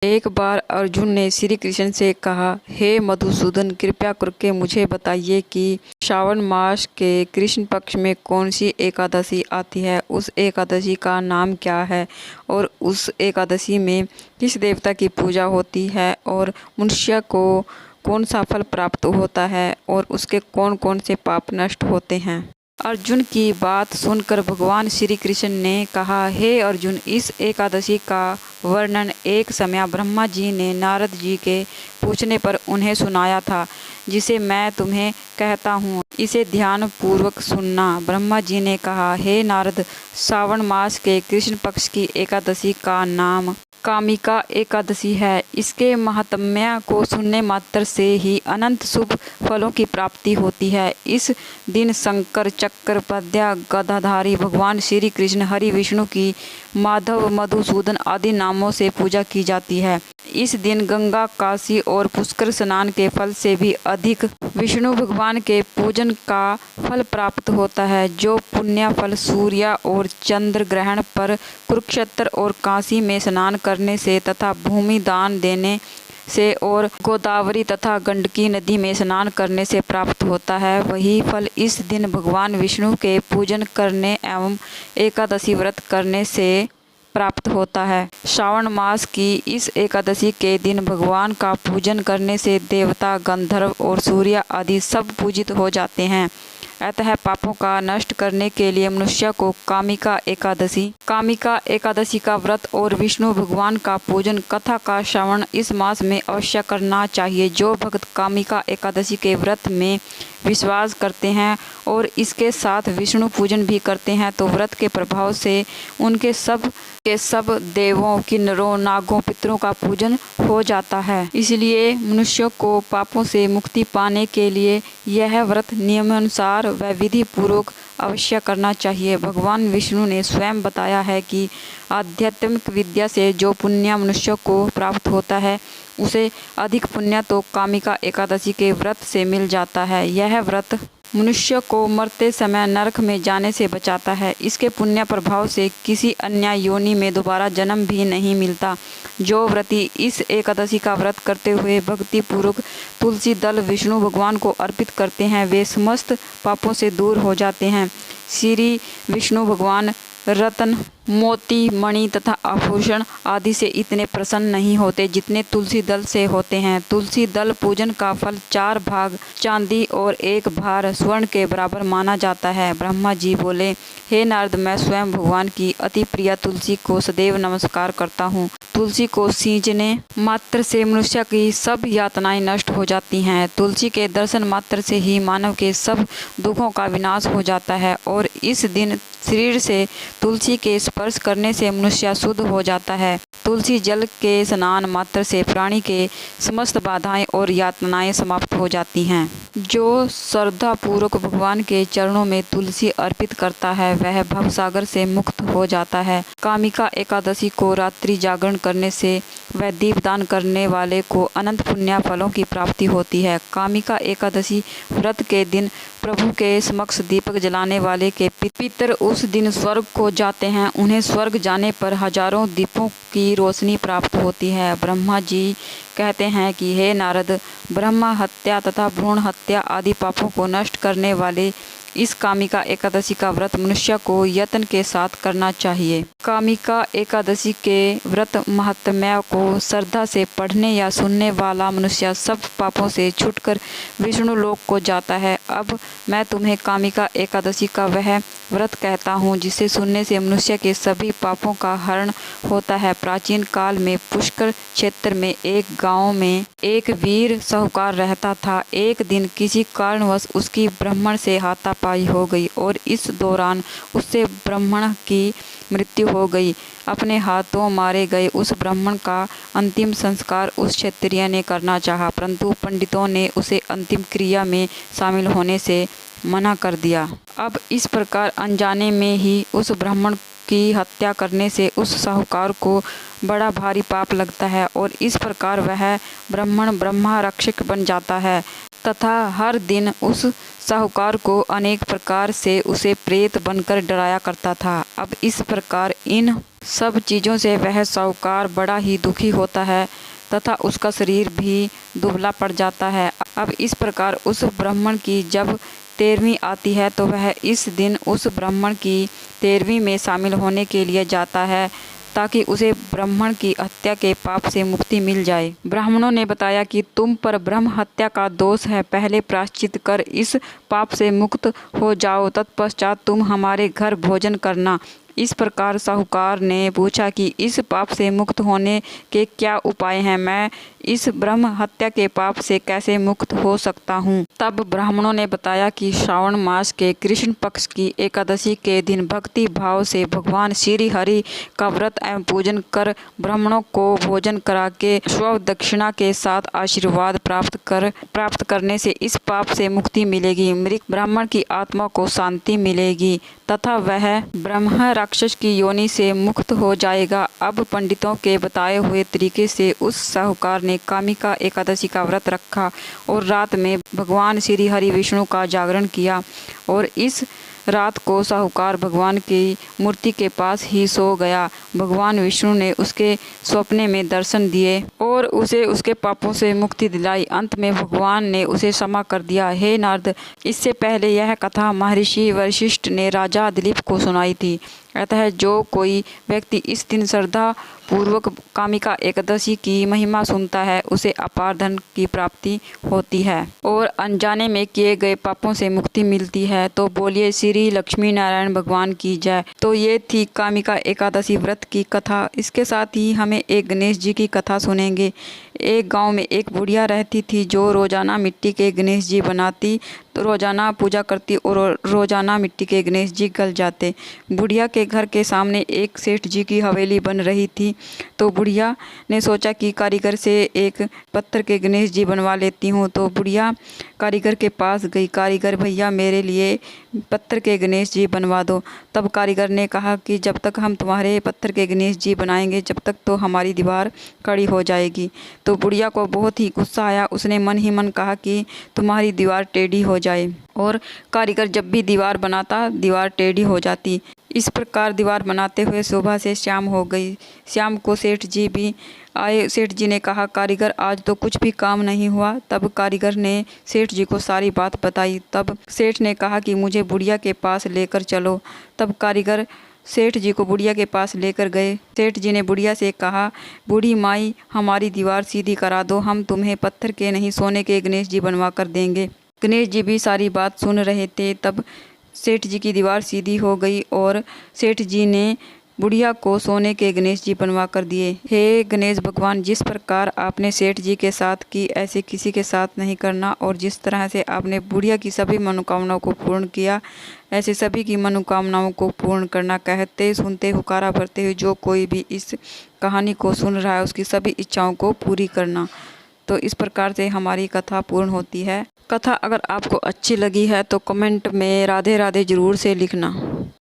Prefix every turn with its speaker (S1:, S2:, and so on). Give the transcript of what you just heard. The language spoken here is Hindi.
S1: एक बार अर्जुन ने श्री कृष्ण से कहा, हे मधुसूदन, कृपया करके मुझे बताइए कि श्रावण मास के कृष्ण पक्ष में कौन सी एकादशी आती है। उस एकादशी का नाम क्या है और उस एकादशी में किस देवता की पूजा होती है और मनुष्य को कौन सा फल प्राप्त होता है और उसके कौन कौन से पाप नष्ट होते हैं। अर्जुन की बात सुनकर भगवान श्री कृष्ण ने कहा, हे अर्जुन, इस एकादशी का वर्णन एक समय ब्रह्मा जी ने नारद जी के पूछने पर उन्हें सुनाया था, जिसे मैं तुम्हें कहता हूँ। इसे ध्यान पूर्वक सुनना। ब्रह्मा जी ने कहा, हे नारद, श्रावण मास के कृष्ण पक्ष की एकादशी का नाम कामिका एकादशी है। इसके महात्म्य को सुनने मात्र से ही अनंत शुभ फलों की प्राप्ति होती है। इस दिन शंकर, चक्रपद्या, गदाधारी भगवान श्री कृष्ण, हरि, विष्णु की, माधव, मधुसूदन आदि नामों से पूजा की जाती है। इस दिन गंगा, काशी और पुष्कर स्नान के फल से भी अधिक विष्णु भगवान के पूजन का फल प्राप्त होता है, जो पुण्य फल सूर्य और चंद्र ग्रहण पर, कुरुक्षेत्र और काशी में स्नान करने से तथा भूमि दान देने से और गोदावरी तथा गंडकी नदी में स्नान करने से प्राप्त होता है, वही फल इस दिन भगवान विष्णु के पूजन करने एवं एकादशी व्रत करने से प्राप्त होता है। श्रावण मास की इस एकादशी के दिन भगवान का पूजन करने से देवता, गंधर्व और सूर्य आदि सब पूजित हो जाते हैं। अतः पापों का नष्ट करने के लिए मनुष्य को कामिका एकादशी का व्रत और विष्णु भगवान का पूजन कथा का श्रवण इस मास में अवश्य करना चाहिए। जो भक्त कामिका एकादशी के व्रत में विश्वास करते हैं और इसके साथ विष्णु पूजन भी करते हैं, तो व्रत के प्रभाव से उनके सब देवों, किन्नरों, नागों, पितरों का पूजन हो जाता है। इसलिए मनुष्य को पापों से मुक्ति पाने के लिए यह व्रत नियमानुसार व विधि पूर्वक अवश्य करना चाहिए। भगवान विष्णु ने स्वयं बताया है कि आध्यात्मिक विद्या से जो पुण्य मनुष्य को प्राप्त होता है, उसे अधिक पुण्य तो कामिका एकादशी के व्रत से मिल जाता है। यह व्रत मनुष्य को मरते समय नरक में जाने से बचाता है। इसके पुण्य प्रभाव से किसी अन्य योनि में दोबारा जन्म भी नहीं मिलता। जो व्रती इस एकादशी का व्रत करते हुए भक्ति पूर्वक तुलसी दल विष्णु भगवान को अर्पित करते हैं, वे समस्त पापों से दूर हो जाते हैं। श्री विष्णु भगवान रत्न, मोती, मणि तथा आभूषण आदि से इतने प्रसन्न नहीं होते जितने तुलसी दल से होते हैं। तुलसी दल पूजन का फल 4 भाग चांदी और 1 भार स्वर्ण के बराबर माना जाता है। ब्रह्मा जी बोले, हे नारद, मैं स्वयं भगवान की अति प्रिय तुलसी को सदैव नमस्कार करता हूँ। तुलसी को सींचने मात्र से मनुष्य की सब यातनाएं नष्ट हो जाती हैं। तुलसी के दर्शन मात्र से ही मानव के सब दुखों का विनाश हो जाता है और इस दिन शरीर से तुलसी के स्पर्श करने से मनुष्य शुद्ध हो जाता है। तुलसी जल के स्नान मात्र से प्राणी के समस्त बाधाएं और यातनाएं समाप्त हो जाती हैं। जो श्रद्धा पूर्वक भगवान के चरणों में तुलसी अर्पित करता है, वह भवसागर से मुक्त हो जाता है। कामिका एकादशी को रात्रि जागरण करने से व दीपदान करने वाले को अनंत पुण्य फलों की प्राप्ति होती है। कामिका एकादशी व्रत के दिन प्रभु के समक्ष दीपक जलाने वाले के पितर उस दिन स्वर्ग को जाते हैं। उन्हें स्वर्ग जाने पर हजारों दीपों की रोशनी प्राप्त होती है। ब्रह्मा जी कहते हैं कि हे नारद, ब्रह्म हत्या तथा भ्रूण हत्या आदि पापों को नष्ट करने वाले इस कामिका एकादशी का व्रत मनुष्य को यत्न के साथ करना चाहिए। कामिका एकादशी के व्रत महात्म्य को श्रद्धा से पढ़ने या सुनने वाला मनुष्य सब पापों से छूटकर विष्णु लोक को जाता है। अब मैं तुम्हें कामिका एकादशी का वह व्रत कहता हूँ जिसे सुनने से मनुष्य के सभी पापों का हरण होता है। प्राचीन काल में पुष्कर क्षेत्र में एक गांव में एक वीर साहूकार रहता था। एक दिन किसी कारणवश उसकी ब्राह्मण से हाथापाई हो गई और इस दौरान उससे ब्राह्मण की मृत्यु हो गई। अपने हाथों मारे गए उस ब्राह्मण का अंतिम संस्कार उस क्षत्रिय ने करना चाहा, परंतु पंडितों ने उसे अंतिम क्रिया में शामिल होने से मना कर दिया। अब इस प्रकार अनजाने में ही उस ब्राह्मण की हत्या करने से उस साहूकार को बड़ा भारी पाप लगता है और इस प्रकार वह ब्राह्मण ब्रह्मा रक्षक बन जाता है। तथा हर दिन उस साहूकार को अनेक प्रकार से उसे प्रेत बनकर डराया करता था। अब इस प्रकार इन सब चीज़ों से वह साहूकार बड़ा ही दुखी होता है तथा उसका शरीर भी दुबला पड़ जाता है। अब इस प्रकार उस ब्राह्मण की जब 13वीं आती है तो वह इस दिन उस ब्राह्मण की 13वीं में शामिल होने के लिए जाता है ताकि उसे ब्राह्मण की हत्या के पाप से मुक्ति मिल जाए। ब्राह्मणों ने बताया कि तुम पर ब्रह्म हत्या का दोष है, पहले प्रायश्चित कर इस पाप से मुक्त हो जाओ, तत्पश्चात तुम हमारे घर भोजन करना। इस प्रकार साहूकार ने पूछा कि इस पाप से मुक्त होने के क्या उपाय हैं, मैं इस ब्रह्म हत्या के पाप से कैसे मुक्त हो सकता हूँ। तब ब्राह्मणों ने बताया कि श्रावण मास के कृष्ण पक्ष की एकादशी के दिन भक्ति भाव से भगवान श्री हरि का व्रत एवं पूजन कर ब्राह्मणों को भोजन करा के स्व दक्षिणा के साथ आशीर्वाद प्राप्त करने से इस पाप से मुक्ति मिलेगी, मृत ब्राह्मण की आत्मा को शांति मिलेगी तथा वह ब्रह्म राक्षस की योनि से मुक्त हो जाएगा। अब पंडितों के बताए हुए तरीके से उस साहूकार ने कामिका एकादशी का व्रत रखा और रात में भगवान श्री हरि विष्णु का जागरण किया और इस रात को साहूकार भगवान की मूर्ति के पास ही सो गया। भगवान विष्णु ने उसके स्वप्ने में दर्शन दिए और उसे उसके पापों से मुक्ति दिलाई। अंत में भगवान ने उसे क्षमा कर दिया। हे नारद, इससे पहले यह कथा महर्षि वशिष्ठ ने राजा दिलीप को सुनाई थी। अतः जो कोई व्यक्ति इस दिन श्रद्धा पूर्वक कामिका एकादशी की महिमा सुनता है उसे अपार धन की प्राप्ति होती है और अनजाने में किए गए पापों से मुक्ति मिलती है। तो बोलिए श्री लक्ष्मी नारायण भगवान की जय। तो ये थी कामिका एकादशी व्रत की कथा। इसके साथ ही हमें एक गणेश जी की कथा सुनेंगे। एक गांव में एक बुढ़िया रहती थी जो रोजाना मिट्टी के गणेश जी बनाती, रोजाना पूजा करती और रोजाना मिट्टी के गणेश जी गल जाते। बुढ़िया के घर के सामने एक सेठ जी की हवेली बन रही थी। तो बुढ़िया ने सोचा कि कारीगर से एक पत्थर के गणेश जी बनवा लेती हूँ। तो बुढ़िया कारीगर के पास गई, कारीगर भैया मेरे लिए पत्थर के गणेश जी बनवा दो। तब कारीगर ने कहा कि जब तक हम तुम्हारे पत्थर के गणेश जी बनाएंगे जब तक तो हमारी दीवार खड़ी हो जाएगी। तो बुढ़िया को बहुत ही गुस्सा आया। उसने मन ही मन कहा कि तुम्हारी दीवार टेढ़ी हो जाए और कारीगर जब भी दीवार बनाता दीवार टेढ़ी हो जाती। इस प्रकार दीवार बनाते हुए सुबह से शाम हो गई। शाम को सेठ जी भी आए। सेठ जी ने कहा कारीगर आज तो कुछ भी काम नहीं हुआ। तब कारीगर ने सेठ जी को सारी बात बताई। तब सेठ ने कहा कि मुझे बुढ़िया के पास लेकर चलो। तब कारीगर सेठ जी को बुढ़िया के पास लेकर गए। सेठ जी ने बुढ़िया से कहा, बूढ़ी माई हमारी दीवार सीधी करा दो, हम तुम्हें पत्थर के नहीं सोने के गणेश जी बनवा कर देंगे। गणेश जी भी सारी बात सुन रहे थे। तब सेठ जी की दीवार सीधी हो गई और सेठ जी ने बुढ़िया को सोने के गणेश जी बनवा कर दिए। हे गणेश भगवान, जिस प्रकार आपने सेठ जी के साथ की ऐसे किसी के साथ नहीं करना और जिस तरह से आपने बुढ़िया की सभी मनोकामनाओं को पूर्ण किया ऐसे सभी की मनोकामनाओं को पूर्ण करना। कहते सुनते हुकारा भरते हुए जो कोई भी इस कहानी को सुन रहा है उसकी सभी इच्छाओं को पूरी करना। तो इस प्रकार से हमारी कथा पूर्ण होती है। कथा अगर आपको अच्छी लगी है तो कमेंट में राधे राधे ज़रूर से लिखना।